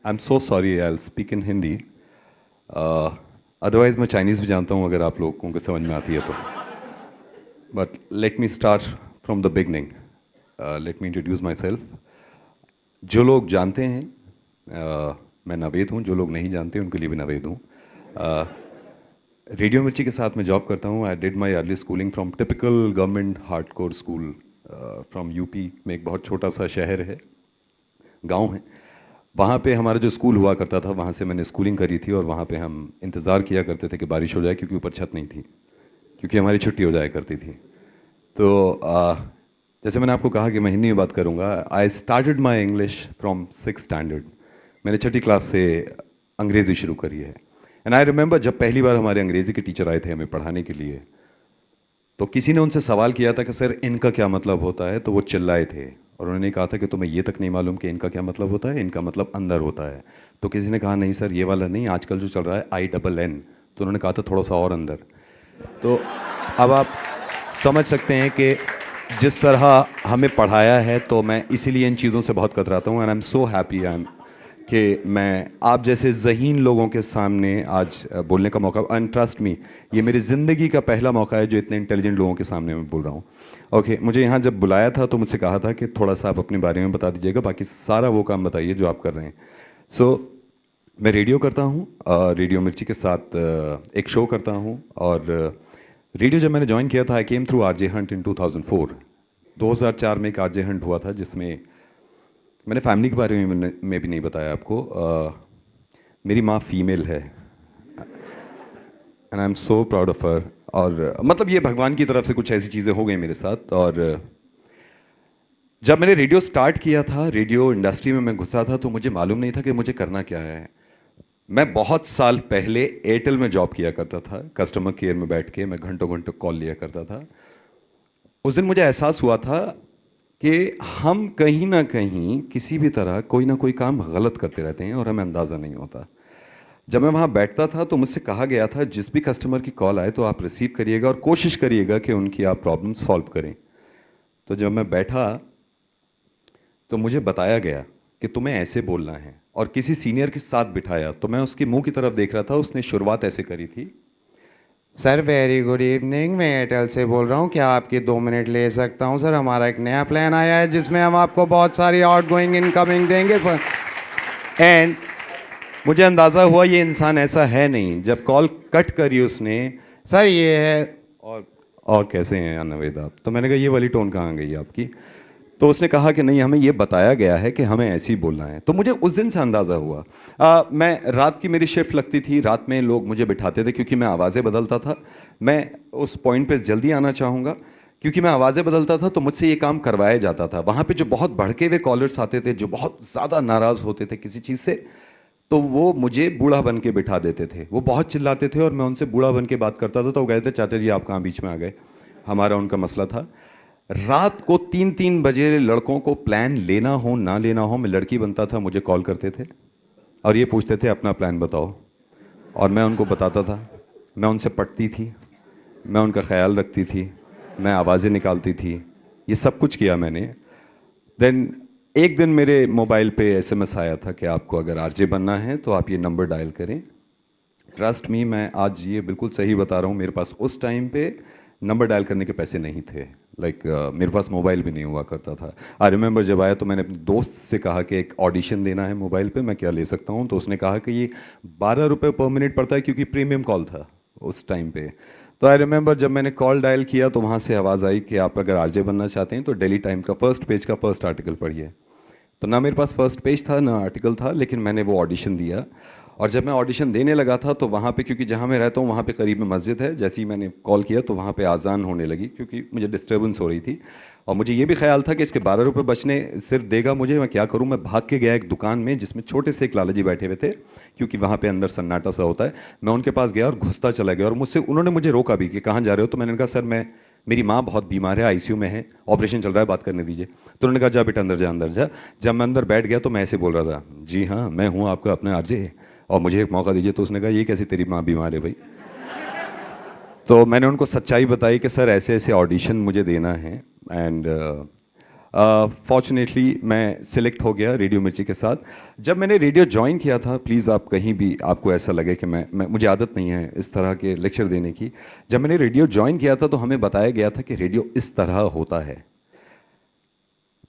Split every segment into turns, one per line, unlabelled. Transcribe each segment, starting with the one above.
I am so sorry, I speak in Hindi. Otherwise मैं Chinese भी जानता हूँ अगर आप लोगों को समझ में आती है तो। But let me start from the beginning. Let me introduce my self. जो लोग जानते हैं मैं नवेद हूँ, जो लोग नहीं जानते उनके लिए भी नवेद हूँ। रेडियो मिर्ची के साथ मैं जॉब करता हूँ। I did my early schooling from typical government hardcore school from UP में। एक बहुत छोटा सा शहर है, गांव है। वहाँ पे हमारा जो स्कूल हुआ करता था, वहाँ से मैंने स्कूलिंग करी थी। और वहाँ पे हम इंतज़ार किया करते थे कि बारिश हो जाए, क्योंकि ऊपर छत नहीं थी, क्योंकि हमारी छुट्टी हो जाया करती थी। तो जैसे मैंने आपको कहा कि मैं हिंदी में बात करूँगा। I started my English from 6th standard. मैंने छठी क्लास से अंग्रेज़ी शुरू करी है। एंड आई रिमेंबर जब पहली बार हमारे अंग्रेज़ी के टीचर आए थे हमें पढ़ाने के लिए, तो किसी ने उनसे सवाल किया था कि सर इनका क्या मतलब होता है। तो वो चिल्लाए थे और उन्होंने कहा था कि तुम्हें ये तक नहीं मालूम कि इनका क्या मतलब होता है। इनका मतलब अंदर होता है। तो किसी ने कहा नहीं सर, ये वाला नहीं, आजकल जो चल रहा है INN। तो उन्होंने कहा था थोड़ा सा और अंदर। तो अब आप समझ सकते हैं कि जिस तरह हमें पढ़ाया है, तो मैं इसीलिए इन चीज़ों से बहुत कतराता हूँ। And I am so happy I am कि मैं आप जैसे ज़हीन लोगों के सामने आज बोलने का मौका। एंड ट्रस्ट मी, ये मेरी ज़िंदगी का पहला मौका है जो इतने इंटेलिजेंट लोगों के सामने मैं बोल रहा हूँ। ओके, मुझे यहाँ जब बुलाया था तो मुझसे कहा था कि थोड़ा सा आप अपने बारे में बता दीजिएगा, बाकी सारा वो काम बताइए जो आप कर रहे हैं। सो मैं रेडियो करता हूँ, रेडियो मिर्ची के साथ एक शो करता हूँ। और रेडियो जब मैंने ज्वाइन किया था, I came through RJ hunt in 2004। 2004 में एक RJ हंट हुआ था जिसमें मैंने फैमिली के बारे में भी नहीं बताया आपको। मेरी माँ फीमेल है and I am so proud of her. और मतलब ये भगवान की तरफ से कुछ ऐसी चीज़ें हो गई मेरे साथ। और जब मैंने रेडियो स्टार्ट किया था, रेडियो इंडस्ट्री में मैं घुसा था, तो मुझे मालूम नहीं था कि मुझे करना क्या है। मैं बहुत साल पहले एयरटेल में जॉब किया करता था। कस्टमर केयर में बैठ के मैं घंटों घंटों कॉल लिया करता था। उस दिन मुझे एहसास हुआ था कि हम कहीं ना कहीं किसी भी तरह कोई ना कोई काम गलत करते रहते हैं और हमें अंदाज़ा नहीं होता। जब मैं वहाँ बैठता था तो मुझसे कहा गया था जिस भी कस्टमर की कॉल आए तो आप रिसीव करिएगा और कोशिश करिएगा कि उनकी आप प्रॉब्लम सॉल्व करें। तो जब मैं बैठा तो मुझे बताया गया कि तुम्हें ऐसे बोलना है, और किसी सीनियर के साथ बिठाया। तो मैं उसके मुंह की तरफ देख रहा था। उसने शुरुआत ऐसे करी थी, सर वेरी गुड इवनिंग, मैं एयरटेल से बोल रहा हूँ, क्या आपके 2 मिनट ले सकता हूँ सर? हमारा एक नया प्लान आया है जिसमें हम आपको बहुत सारी आउट गोइंग इनकमिंग देंगे सर। एंड मुझे अंदाज़ा हुआ ये इंसान ऐसा है नहीं। जब कॉल कट करी उसने, सर ये है, और कैसे हैं नवेद आप? तो मैंने कहा ये वाली टोन कहाँ गई आपकी? तो उसने कहा कि नहीं, हमें ये बताया गया है कि हमें ऐसे ही बोलना है। तो मुझे उस दिन से अंदाज़ा हुआ। मैं रात की मेरी शिफ्ट लगती थी, रात में लोग मुझे बिठाते थे क्योंकि मैं आवाज़ें बदलता था। मैं उस पॉइंट पे जल्दी आना चाहूँगा। क्योंकि मैं आवाज़ें बदलता था तो मुझसे ये काम करवाया जाता था। वहाँ पे जो बहुत भड़के हुए कॉलर्स आते थे, जो बहुत ज़्यादा नाराज़ होते थे किसी चीज़ से, तो वो मुझे बूढ़ा बन के बिठा देते थे। वो बहुत चिल्लाते थे और मैं उनसे बूढ़ा बन के बात करता था। तो वो कहते थे चाचा जी आप कहाँ बीच में आ गए। हमारा उनका मसला था। रात को 3-3 बजे लड़कों को प्लान लेना हो ना लेना हो, मैं लड़की बनता था, मुझे कॉल करते थे और ये पूछते थे अपना प्लान बताओ। और मैं उनको बताता था। मैं उनसे पटती थी, मैं उनका ख्याल रखती थी, मैं आवाज़ें निकालती थी। ये सब कुछ किया मैंने। देन एक दिन मेरे मोबाइल पे SMS आया था कि आपको अगर RJ बनना है तो आप ये नंबर डायल करें। ट्रस्ट मी, मैं आज ये बिल्कुल सही बता रहा हूँ, मेरे पास उस टाइम पे नंबर डायल करने के पैसे नहीं थे। मेरे पास मोबाइल भी नहीं हुआ करता था। आई रिमेंबर जब आया तो मैंने अपने दोस्त से कहा कि एक ऑडिशन देना है मोबाइल पे, मैं क्या ले सकता हूँ? तो उसने कहा कि ये 12 रुपये पर मिनट पड़ता है, क्योंकि प्रीमियम कॉल था उस टाइम पे। तो आई रिमेंबर जब मैंने कॉल डायल किया तो वहाँ से आवाज़ आई कि आप अगर RJ बनना चाहते हैं तो डेली टाइम का फर्स्ट पेज का फर्स्ट आर्टिकल पढ़िए। तो ना मेरे पास फर्स्ट पेज था ना आर्टिकल था, लेकिन मैंने वो ऑडिशन दिया। और जब मैं ऑडिशन देने लगा था तो वहाँ पे, क्योंकि जहाँ मैं रहता हूँ वहाँ पे करीब में मस्जिद है, जैसे ही मैंने कॉल किया तो वहाँ पे आज़ान होने लगी, क्योंकि मुझे डिस्टर्बेंस हो रही थी। और मुझे ये भी ख्याल था कि इसके 12 रुपये बचने सिर्फ देगा मुझे, मैं क्या करूँ? मैं भाग के गया एक दुकान में जिसमें छोटे से एक लाला जी बैठे हुए थे, क्योंकि वहाँ पे अंदर सन्नाटा सा होता है। मैं उनके पास गया और घुसता चला गया, और उन्होंने मुझे रोका भी कि कहाँ जा रहे हो? तो मैंने कहा सर मेरी माँ बहुत बीमार है, ICU में है, ऑपरेशन चल रहा है, बात करने दीजिए। तो उन्होंने कहा जा बेटा अंदर जा, अंदर जा। जब मैं अंदर बैठ गया तो मैं ऐसे बोल रहा था, जी हाँ मैं हूँ आपका अपना RJ, और मुझे एक मौका दीजिए। तो उसने कहा ये कैसी तेरी माँ बीमार है भाई? तो मैंने उनको सच्चाई बताई कि सर ऐसे ऐसे ऑडिशन मुझे देना है। एंड फॉर्चुनेटली मैं सिलेक्ट हो गया रेडियो मिर्ची के साथ। जब मैंने रेडियो ज्वाइन किया था, प्लीज़ आप कहीं भी आपको ऐसा लगे कि मैं मुझे आदत नहीं है इस तरह के लेक्चर देने की। जब मैंने रेडियो ज्वाइन किया था तो हमें बताया गया था कि रेडियो इस तरह होता है।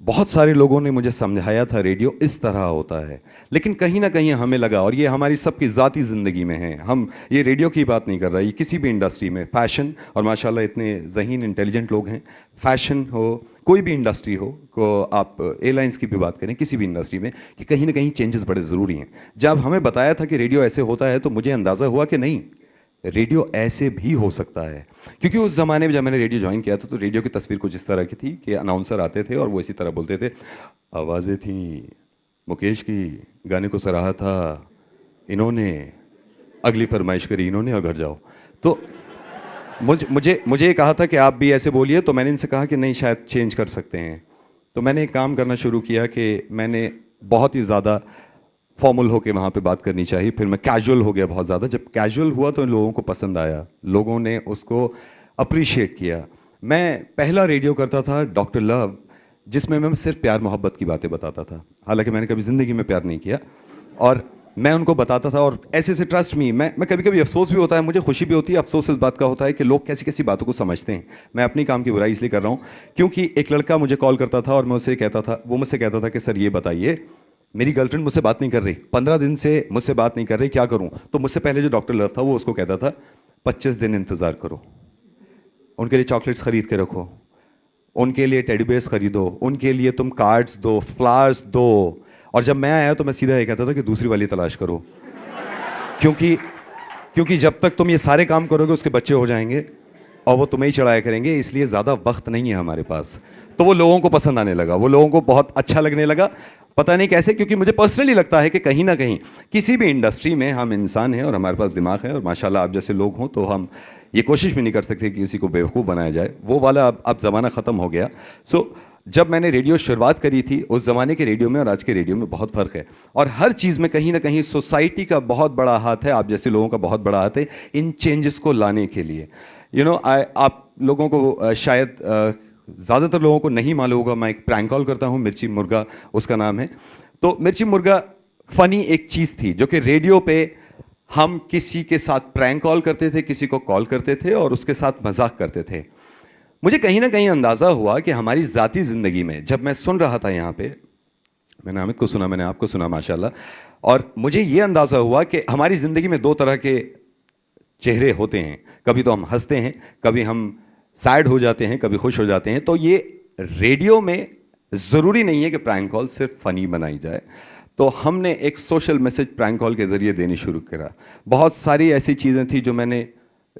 बहुत सारे लोगों ने मुझे समझाया था रेडियो इस तरह होता है, लेकिन कहीं ना कहीं हमें लगा, और ये हमारी सबकी ज़ाती ज़िंदगी में है, हम ये रेडियो की बात नहीं कर रहा, ये किसी भी इंडस्ट्री में फैशन, और माशाल्लाह इतने ज़हीन इंटेलिजेंट लोग हैं, फैशन हो, कोई भी इंडस्ट्री हो, को आप एयरलाइंस की भी बात करें, किसी भी इंडस्ट्री में, कि कहीं ना कहीं चेंजेस बड़े ज़रूरी हैं। जब हमें बताया था कि रेडियो ऐसे होता है तो मुझे अंदाज़ा हुआ कि नहीं, रेडियो ऐसे भी हो सकता है। क्योंकि उस ज़माने में जब मैंने रेडियो ज्वाइन किया था तो रेडियो की तस्वीर कुछ इस तरह की थी कि अनाउंसर आते थे और वो इसी तरह बोलते थे, आवाज़ें थीं मुकेश की, गाने को सराहा था इन्होंने, अगली फरमाइश करी इन्होंने और घर जाओ। तो मुझे ये कहा था कि आप भी ऐसे बोलिए, तो मैंने इनसे कहा कि नहीं, शायद चेंज कर सकते हैं। तो मैंने एक काम करना शुरू किया कि मैंने बहुत ही ज़्यादा फॉर्मल होके वहाँ पे बात करनी चाहिए, फिर मैं कैजुअल हो गया बहुत ज़्यादा। जब कैजुअल हुआ तो लोगों को पसंद आया, लोगों ने उसको अप्रिशिएट किया। मैं पहला रेडियो करता था डॉक्टर लव, जिसमें मैं सिर्फ प्यार मोहब्बत की बातें बताता था, हालांकि मैंने कभी ज़िंदगी में प्यार नहीं किया, और मैं उनको बताता था। और ऐसे से ट्रस्ट मी, मैं कभी कभी अफसोस भी होता है, मुझे खुशी भी होती है, अफसोस इस बात का होता है कि लोग कैसी कैसी बातों को समझते हैं। मैं अपनी काम की बुराई इसलिए कर रहा हूँ क्योंकि एक लड़का मुझे कॉल करता था और मैं उससे कहता था, वो मुझसे कहता था कि सर ये बताइए, मेरी गर्लफ्रेंड मुझसे बात नहीं कर रही, 15 दिन से मुझसे बात नहीं कर रही, क्या करूं? तो मुझसे पहले जो डॉक्टर लव था वो उसको कहता था 25 दिन इंतजार करो, उनके लिए चॉकलेट्स खरीद के रखो, उनके लिए टेडी बेयर्स खरीदो, उनके लिए तुम कार्ड्स दो, फ्लावर्स दो। और जब मैं आया तो मैं सीधा ये कहता था कि दूसरी वाली तलाश करो, क्योंकि क्योंकि जब तक तुम ये सारे काम करोगे उसके बच्चे हो जाएंगे और वो तुम्हें ही चढ़ाया करेंगे, इसलिए ज़्यादा वक्त नहीं है हमारे पास। तो वो लोगों को पसंद आने लगा, वो लोगों को बहुत अच्छा लगने लगा, पता नहीं कैसे, क्योंकि मुझे पर्सनली लगता है कि कहीं ना कहीं किसी भी इंडस्ट्री में हम इंसान हैं और हमारे पास दिमाग है, और माशाल्लाह आप जैसे लोग हों तो हम ये कोशिश भी नहीं कर सकते कि किसी को बेवकूफ़ बनाया जाए, वो वाला अब ज़माना ख़त्म हो गया। सो जब मैंने रेडियो शुरुआत करी थी, उस ज़माने के रेडियो में और आज के रेडियो में बहुत फ़र्क है, और हर चीज़ में कहीं ना कहीं सोसाइटी का बहुत बड़ा हाथ है, आप जैसे लोगों का बहुत बड़ा हाथ है इन चेंजेस को लाने के लिए। आप लोगों को शायद ज़्यादातर लोगों को नहीं मालूम होगा, मैं एक प्रैंक कॉल करता हूँ, मिर्ची मुर्गा उसका नाम है। तो मिर्ची मुर्गा फ़नी एक चीज़ थी जो कि रेडियो पे हम किसी के साथ प्रैंक कॉल करते थे, किसी को कॉल करते थे और उसके साथ मजाक करते थे। मुझे कहीं ना कहीं अंदाज़ा हुआ कि हमारी ज़ाती ज़िंदगी में, जब मैं सुन रहा था यहाँ पे, मैंने हामिद को सुना, मैंने आपको सुना माशाल्लाह, और मुझे ये अंदाज़ा हुआ कि हमारी ज़िंदगी में दो तरह के चेहरे होते हैं, कभी तो हम हंसते हैं, कभी हम सैड हो जाते हैं, कभी खुश हो जाते हैं। तो ये रेडियो में ज़रूरी नहीं है कि प्रैंक कॉल सिर्फ फ़नी बनाई जाए, तो हमने एक सोशल मैसेज प्रैंक कॉल के ज़रिए देनी शुरू करा। बहुत सारी ऐसी चीज़ें थी जो मैंने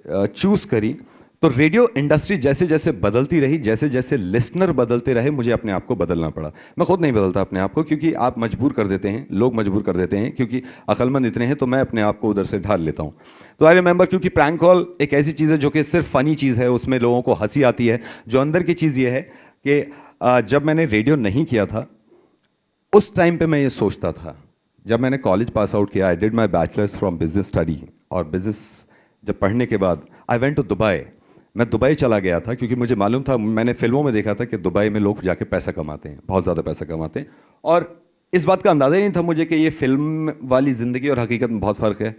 चूज़ करी। तो रेडियो इंडस्ट्री जैसे जैसे बदलती रही, जैसे जैसे लिसनर बदलते रहे, मुझे अपने आप को बदलना पड़ा। मैं खुद नहीं बदलता अपने आप को, क्योंकि आप मजबूर कर देते हैं, लोग मजबूर कर देते हैं, क्योंकि अक्लमंद इतने हैं, तो मैं अपने आप को उधर से ढाल लेता हूँ। तो आई रिमेंबर, क्योंकि प्रैंक कॉल एक ऐसी चीज़ है जो कि सिर्फ फ़नी चीज़ है, उसमें लोगों को हंसी आती है। जो अंदर की चीज़ ये है कि जब मैंने रेडियो नहीं किया था उस टाइम पे मैं ये सोचता था, जब मैंने कॉलेज पास आउट किया, I did my bachelors from business study, और बिजनेस जब पढ़ने के बाद आई वेंट टू दुबई। मैं दुबई चला गया था क्योंकि मुझे मालूम था, मैंने फिल्मों में देखा था कि दुबई में लोग जाके पैसा कमाते हैं, बहुत ज़्यादा पैसा कमाते हैं, और इस बात का अंदाज़ा ही नहीं था मुझे कि ये फिल्म वाली ज़िंदगी और हकीकत में बहुत फ़र्क है।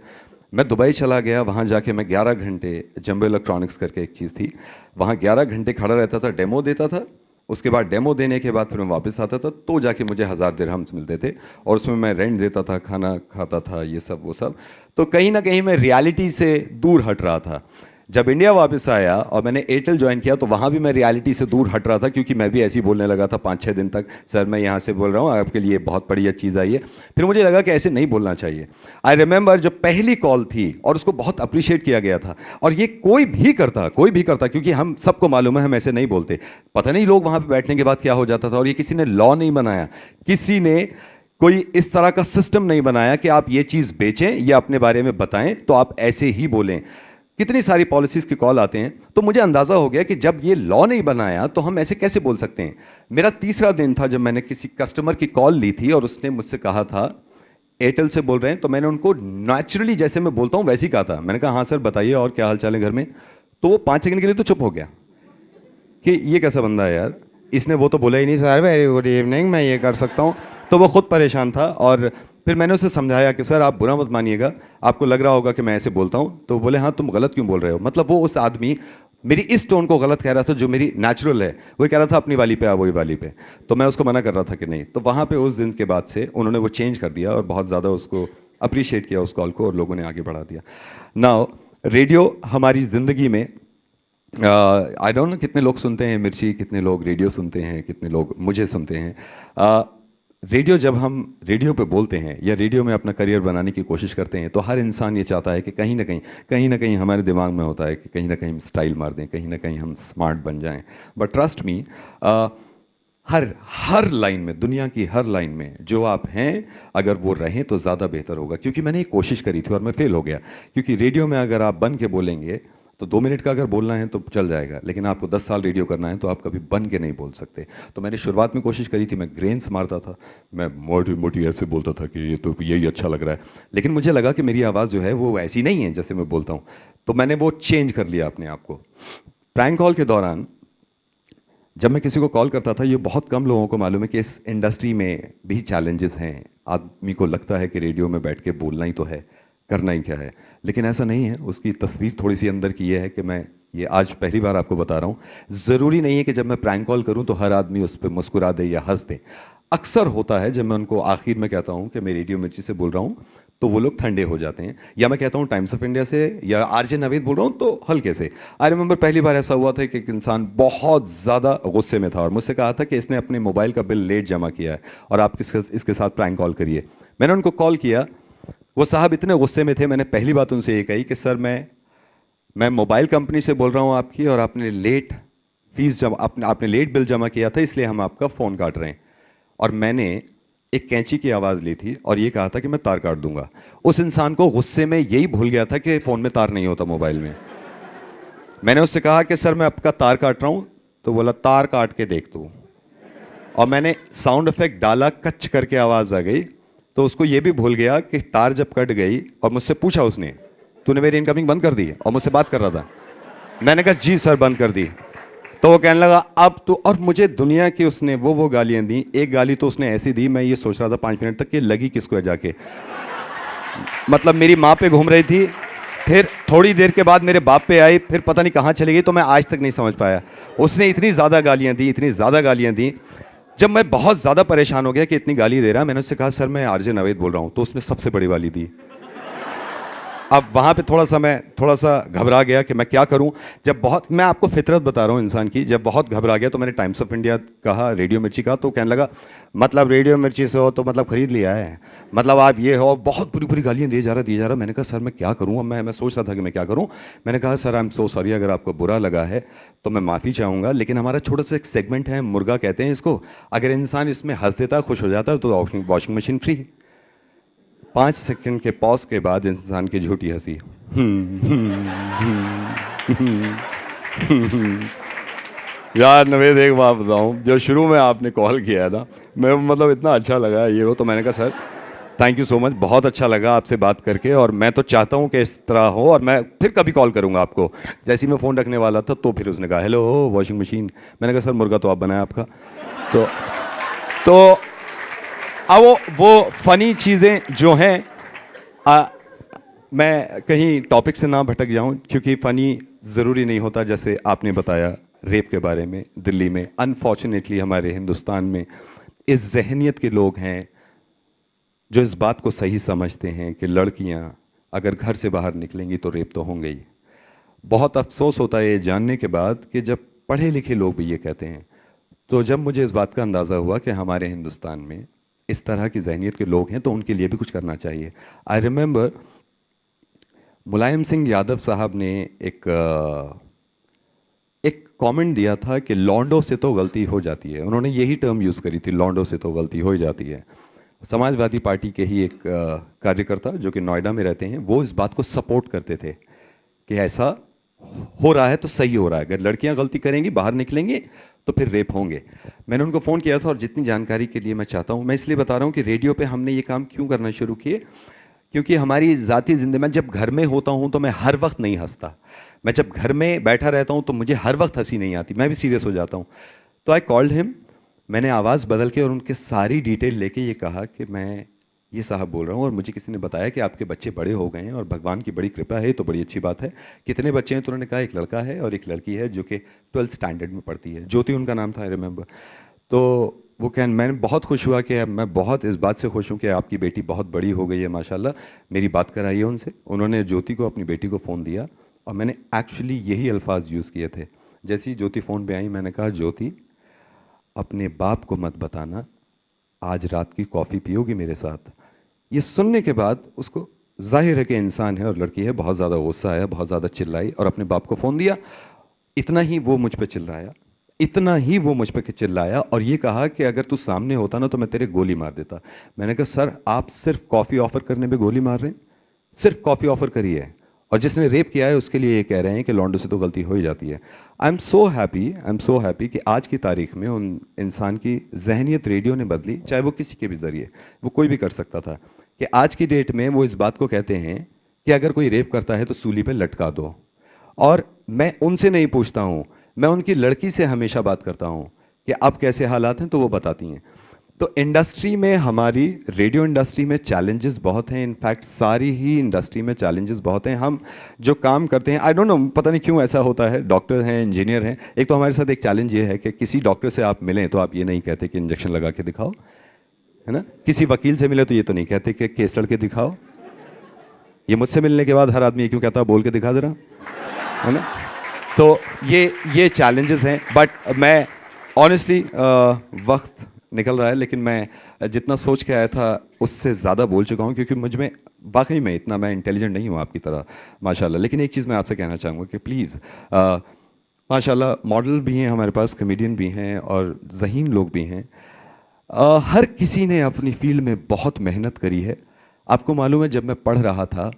मैं दुबई चला गया, वहाँ जाके मैं 11 घंटे, जंबो इलेक्ट्रॉनिक्स करके एक चीज़ थी, वहाँ 11 घंटे खड़ा रहता था, डेमो देता था, उसके बाद डेमो देने के बाद फिर मैं वापस आता था, तो जाके मुझे 1000 दिरहम्स मिलते थे, और उसमें मैं रेंट देता था, खाना खाता था, ये सब वो सब। तो कहीं ना कहीं मैं रियलिटी से दूर हट रहा था। जब इंडिया वापस आया और मैंने एयरटेल ज्वाइन किया, तो वहाँ भी मैं रियलिटी से दूर हट रहा था, क्योंकि मैं भी ऐसे ही बोलने लगा था 5-6 दिन तक, सर मैं यहाँ से बोल रहा हूँ, आपके लिए बहुत बढ़िया चीज़ आई है। फिर मुझे लगा कि ऐसे नहीं बोलना चाहिए। आई रिमेंबर जब पहली कॉल थी और उसको बहुत अप्रिशिएट किया गया था, और ये कोई भी करता, क्योंकि हम सबको मालूम है हम ऐसे नहीं बोलते। पता नहीं लोग वहाँ पर बैठने के बाद क्या हो जाता था, और ये किसी ने लॉ नहीं बनाया, किसी ने कोई इस तरह का सिस्टम नहीं बनाया कि आप ये चीज़ बेचें या अपने बारे में बताएं तो आप ऐसे ही बोलें। कितनी सारी पॉलिसीज़ के कॉल आते हैं। तो मुझे अंदाज़ा हो गया कि जब ये लॉ नहीं बनाया तो हम ऐसे कैसे बोल सकते हैं। मेरा तीसरा दिन था जब मैंने किसी कस्टमर की कॉल ली थी और उसने मुझसे कहा था एयरटेल से बोल रहे हैं, तो मैंने उनको नेचुरली जैसे मैं बोलता हूँ वैसे ही कहा था। मैंने कहा हाँ सर बताइए और क्या हाल चाल है घर में। तो वो 5 सेकंड के लिए तो चुप हो गया कि ये कैसा बंदा है यार, इसने वो तो बोला ही नहीं, सर वेरी गुड इवनिंग, मैं ये कर सकता हूँ। तो वो खुद परेशान था और फिर मैंने उसे समझाया कि सर आप बुरा मत मानिएगा, आपको लग रहा होगा कि मैं ऐसे बोलता हूँ। तो बोले हाँ तुम गलत क्यों बोल रहे हो। मतलब वो उस आदमी मेरी इस टोन को गलत कह रहा था जो मेरी नेचुरल है, वो कह रहा था अपनी वाली पे आ वही वाली पे। तो मैं उसको मना कर रहा था कि नहीं। तो वहाँ पे उस दिन के बाद से उन्होंने वो चेंज कर दिया और बहुत ज़्यादा उसको अप्रिशिएट किया उस कॉल को, और लोगों ने आगे बढ़ा दिया। नाउ रेडियो हमारी ज़िंदगी में, आई डोंट नो कितने लोग सुनते हैं मिर्ची, कितने लोग रेडियो सुनते हैं, कितने लोग मुझे सुनते हैं। रेडियो, जब हम रेडियो पे बोलते हैं या रेडियो में अपना करियर बनाने की कोशिश करते हैं तो हर इंसान ये चाहता है कि कहीं ना कहीं हमारे दिमाग में होता है कि कहीं ना कहीं हम स्टाइल मार दें, कहीं ना कहीं हम स्मार्ट बन जाएं। But trust me, her her line में, दुनिया की हर लाइन में जो आप हैं अगर वो रहें तो ज़्यादा बेहतर होगा। क्योंकि मैंने एक कोशिश करी थी और मैं फेल हो गया। क्योंकि रेडियो में अगर आप बन के बोलेंगे तो 2 मिनट का अगर बोलना है तो चल जाएगा, लेकिन आपको 10 साल रेडियो करना है तो आप कभी बन के नहीं बोल सकते। तो मैंने शुरुआत में कोशिश करी थी, मैं ग्रेन्स मारता था, मैं मोटी मोटी ऐसे बोलता था कि ये तो यही अच्छा लग रहा है। लेकिन मुझे लगा कि मेरी आवाज़ जो है वो ऐसी नहीं है जैसे मैं बोलता हूँ। तो मैंने वो चेंज कर लिया अपने आप को। प्रैंक कॉल के दौरान जब मैं किसी को कॉल करता था, ये बहुत कम लोगों को मालूम है कि इस इंडस्ट्री में भी चैलेंजेस हैं। आदमी को लगता है कि रेडियो में बैठ के बोलना ही तो है, करना ही क्या है, लेकिन ऐसा नहीं है। उसकी तस्वीर थोड़ी सी अंदर की ये है कि मैं ये आज पहली बार आपको बता रहा हूँ, ज़रूरी नहीं है कि जब मैं प्रैंक कॉल करूँ तो हर आदमी उस पर मुस्कुरा दे या हंस दे। अक्सर होता है जब मैं उनको आखिर में कहता हूँ कि मैं रेडियो मिर्ची से बोल रहा हूँ तो वो लोग ठंडे हो जाते हैं, या मैं कहता हूँ टाइम्स ऑफ इंडिया से या आरजे नवीद बोल रहा हूँ तो हल्के से। आई रिमेंबर पहली बार ऐसा हुआ था कि एक इंसान बहुत ज़्यादा गुस्से में था और मुझसे कहा था कि इसने अपने मोबाइल का बिल लेट जमा किया है और आप इसके साथ प्रैंक कॉल करिए। मैंने उनको कॉल किया, वो साहब इतने गुस्से में थे। मैंने पहली बात उनसे ये कही कि सर मैं मोबाइल कंपनी से बोल रहा हूँ आपकी, और आपने लेट फीस जमा, आपने लेट बिल जमा किया था इसलिए हम आपका फ़ोन काट रहे हैं। और मैंने एक कैंची की आवाज़ ली थी और ये कहा था कि मैं तार काट दूंगा। उस इंसान को गुस्से में यही भूल गया था कि फ़ोन में तार नहीं होता मोबाइल में। मैंने उससे कहा कि सर मैं आपका तार काट रहा हूँ, तो बोला तार काट के देख तू। और मैंने साउंड इफेक्ट डाला, कच करके आवाज़ आ गई, तो उसको ये भी भूल गया कि तार जब कट गई। और मुझसे पूछा उसने, तूने मेरी इनकमिंग बंद कर दी? और मुझसे बात कर रहा था। मैंने कहा जी सर बंद कर दी। तो वो कहने लगा अब तो, और मुझे दुनिया की उसने वो गालियां दी। एक गाली तो उसने ऐसी दी, मैं ये सोच रहा था 5 मिनट तक कि लगी किसको है जाके। मतलब मेरी माँ पे घूम रही थी, फिर थोड़ी देर के बाद मेरे बाप पे आई, फिर पता नहीं कहाँ चली गई, तो मैं आज तक नहीं समझ पाया। उसने इतनी ज़्यादा गालियाँ दी, इतनी ज़्यादा गालियाँ दी। जब मैं बहुत ज़्यादा परेशान हो गया कि इतनी गाली दे रहा है, मैंने उससे कहा सर मैं आरजे नवेद बोल रहा हूँ, तो उसने सबसे बड़ी गाली दी। अब वहाँ पे मैं थोड़ा सा घबरा गया कि मैं क्या करूँ। जब बहुत, मैं आपको फितरत बता रहा हूँ इंसान की, जब बहुत घबरा गया तो मैंने टाइम्स ऑफ इंडिया कहा, रेडियो मिर्ची कहा। तो कहने लगा मतलब रेडियो मिर्ची से हो तो मतलब खरीद लिया है, मतलब आप ये हो। बहुत बुरी बुरी गालियाँ दिए जा रहा। मैंने कहा सर मैं क्या करूँ। अब मैं सोच रहा था कि मैं क्या करूँ। मैंने कहा sir I am so sorry, अगर आपको बुरा लगा है तो मैं माफ़ी चाहूँगा, लेकिन हमारा छोटा सा एक सेगमेंट है, मुर्गा कहते हैं इसको, अगर इंसान इसमें हंस देता, खुश हो जाता तो वॉशिंग मशीन फ्री। 5 सेकंड के पॉज के बाद इंसान की झूठी हंसी। यार नवेद एक बात बताऊं, जो शुरू में आपने कॉल किया है ना, मैं मतलब इतना अच्छा लगा ये हो, तो मैंने कहा sir thank you so much, बहुत अच्छा लगा आपसे बात करके, और मैं तो चाहता हूं कि इस तरह हो, और मैं फिर कभी कॉल करूंगा आपको। जैसे ही मैं फ़ोन रखने वाला था तो फिर उसने कहा हेलो वॉशिंग मशीन। मैंने कहा सर मुर्गा तो आप बनाए आपका। तो अब वो फनी चीज़ें जो हैं, मैं कहीं टॉपिक से ना भटक जाऊं, क्योंकि फ़नी ज़रूरी नहीं होता। जैसे आपने बताया रेप के बारे में, दिल्ली में अनफॉर्चुनेटली हमारे हिंदुस्तान में इस जहनियत के लोग हैं जो इस बात को सही समझते हैं कि लड़कियां अगर घर से बाहर निकलेंगी तो रेप तो होंगे ही। बहुत अफसोस होता है ये जानने के बाद कि जब पढ़े लिखे लोग भी ये कहते हैं। तो जब मुझे इस बात का अंदाज़ा हुआ कि हमारे हिंदुस्तान में इस तरह की जहनीत के लोग हैं तो उनके लिए भी कुछ करना चाहिए। आई रिमेंबर मुलायम सिंह यादव साहब ने एक कमेंट दिया था कि लौंडों से तो गलती हो जाती है। उन्होंने यही टर्म यूज़ करी थी, लौंडों से तो गलती हो ही जाती है। समाजवादी पार्टी के ही एक कार्यकर्ता जो कि नोएडा में रहते हैं, वो इस बात को सपोर्ट करते थे कि ऐसा हो रहा है तो सही हो रहा है, अगर लड़कियां गलती करेंगी, बाहर निकलेंगी तो फिर रेप होंगे। मैंने उनको फ़ोन किया था, और जितनी जानकारी के लिए मैं चाहता हूँ, मैं इसलिए बता रहा हूँ कि रेडियो पे हमने ये काम क्यों करना शुरू किए, क्योंकि हमारी ज़ाती ज़िंदगी में जब घर में होता हूँ तो मैं हर वक्त नहीं हंसता। मैं जब घर में बैठा रहता हूँ तो मुझे हर वक्त हंसी नहीं आती, मैं भी सीरियस हो जाता हूँ। तो आई कॉल्ड हिम, मैंने आवाज़ बदल के और उनके सारी डिटेल लेके ये कहा कि मैं ये साहब बोल रहा हूँ और मुझे किसी ने बताया कि आपके बच्चे बड़े हो गए हैं और भगवान की बड़ी कृपा है, तो बड़ी अच्छी बात है। कितने बच्चे हैं? तो उन्होंने कहा एक लड़का है और एक लड़की है जो कि 12th स्टैंडर्ड में पढ़ती है, ज्योति उनका नाम था, आई रिमेंबर। तो वो मैंने बहुत खुश हुआ कि मैं बहुत इस बात से खुश हूँ कि आपकी बेटी बहुत बड़ी हो गई है माशाल्लाह। मेरी बात कराई है उनसे, उन्होंने ज्योति को, अपनी बेटी को फ़ोन दिया और मैंने एक्चुअली यही अल्फाज यूज़ किए थे। जैसे ही ज्योति फ़ोन पे आई, मैंने कहा ज्योति अपने बाप को मत बताना, आज रात की कॉफ़ी पियोगी मेरे साथ। ये सुनने के बाद उसको, जाहिर है कि इंसान है और लड़की है, बहुत ज़्यादा गुस्सा आया, बहुत ज़्यादा चिल्लाई और अपने बाप को फ़ोन दिया। इतना ही वो मुझ पे चिल्लाया, इतना ही वो मुझ पे चिल्लाया और ये कहा कि अगर तू सामने होता ना तो मैं तेरे गोली मार देता। मैंने कहा सर आप सिर्फ कॉफ़ी ऑफ़र करने पे गोली मार रहे हैं? सिर्फ कॉफ़ी ऑफ़र करी है और जिसने रेप किया है उसके लिए ये कह रहे हैं कि लॉन्डो से तो गलती हो ही जाती है। आई एम सो हैप्पी कि आज की तारीख में उन इंसान की जहनियत रेडियो ने बदली, चाहे वो किसी के भी ज़रिए, वो कोई भी कर सकता था, कि आज की डेट में वो इस बात को कहते हैं कि अगर कोई रेप करता है तो सूली पे लटका दो। और मैं उनसे नहीं पूछता हूँ, मैं उनकी लड़की से हमेशा बात करता हूँ कि अब कैसे हालात हैं, तो वो बताती हैं। तो इंडस्ट्री में, हमारी रेडियो इंडस्ट्री में चैलेंजेस बहुत हैं, इनफैक्ट सारी ही इंडस्ट्री में चैलेंजेस बहुत हैं। हम जो काम करते हैं, आई डोंट नो, पता नहीं क्यों ऐसा होता है, डॉक्टर हैं, इंजीनियर हैं, एक तो हमारे साथ एक चैलेंज ये है कि किसी डॉक्टर से आप मिलें तो आप ये नहीं कहते कि इंजेक्शन लगा के दिखाओ, है ना। किसी वकील से मिले तो ये तो नहीं कहते कि केस लड़ के दिखाओ। ये मुझसे मिलने के बाद हर आदमी ये क्यों कहता है बोल के दिखा दे रहा, है ना। तो ये चैलेंजेस हैं, बट मैं ऑनेस्टली, वक्त निकल रहा है लेकिन मैं जितना सोच के आया था उससे ज़्यादा बोल चुका हूँ, क्योंकि मुझ में वाकई में इतना, मैं इंटेलिजेंट नहीं हूँ आपकी तरह माशाल्लाह। लेकिन एक चीज़ मैं आपसे कहना चाहूँगा कि प्लीज़, माशाल्लाह मॉडल भी हैं हमारे पास, कमेडियन भी हैं और ज़हीन लोग भी हैं। हर किसी ने अपनी फील्ड में बहुत मेहनत करी है। आपको मालूम है, जब मैं पढ़ रहा था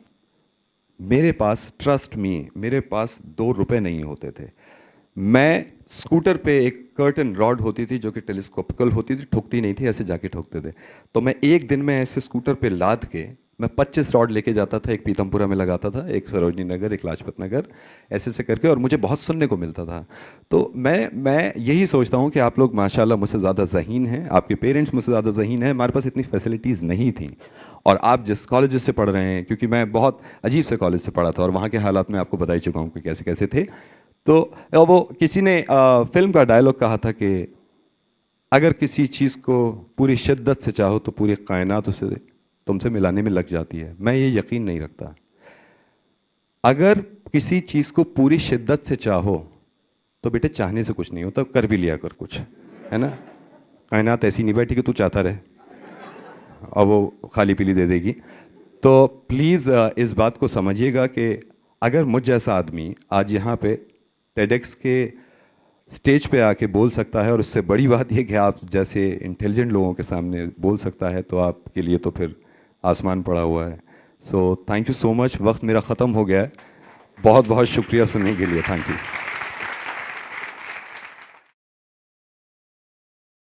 मेरे पास, ट्रस्ट मी, मेरे पास 2 रुपए नहीं होते थे। मैं स्कूटर पे, एक कर्टन रॉड होती थी जो कि टेलीस्कोपिकल होती थी, ठुकती नहीं थी, ऐसे जाके ठोकते थे। तो मैं एक दिन में ऐसे स्कूटर पे लाद के मैं 25 रॉड लेके जाता था, एक पीतमपुरा में लगाता था, एक सरोजनी नगर, एक लाजपत नगर, ऐसे से करके, और मुझे बहुत सुनने को मिलता था। तो मैं यही सोचता हूँ कि आप लोग माशाल्लाह मुझसे ज़्यादा ज़हीन हैं, आपके पेरेंट्स मुझसे ज़्यादा ज़हीन हैं। हमारे पास इतनी फैसिलिटीज़ नहीं थी, और आप जिस कॉलेज से पढ़ रहे हैं, क्योंकि मैं बहुत अजीब से कॉलेज से पढ़ा था और वहाँ के हालात मैं आपको बता ही चुका हूँ कि कैसे कैसे थे। तो वो किसी ने फिल्म का डायलॉग कहा था कि अगर किसी चीज़ को पूरी शिद्दत से चाहो तो पूरी कायनात उसे तुमसे मिलाने में लग जाती है। मैं ये यकीन नहीं रखता। अगर किसी चीज़ को पूरी शिद्दत से चाहो तो बेटे चाहने से कुछ नहीं होता, कर भी लिया कर कुछ, है ना। कायनात ऐसी नहीं बैठी कि तू चाहता रहे और वो खाली पीली दे देगी। तो प्लीज़ इस बात को समझिएगा कि अगर मुझ जैसा आदमी आज यहाँ पे टेडेक्स के स्टेज पे आके बोल सकता है, और उससे बड़ी बात यह कि आप जैसे इंटेलिजेंट लोगों के सामने बोल सकता है, तो आपके लिए तो फिर आसमान पड़ा हुआ है। So thank you so much. वक्त मेरा ख़त्म हो गया है। बहुत बहुत शुक्रिया सुनने के लिए। Thank you.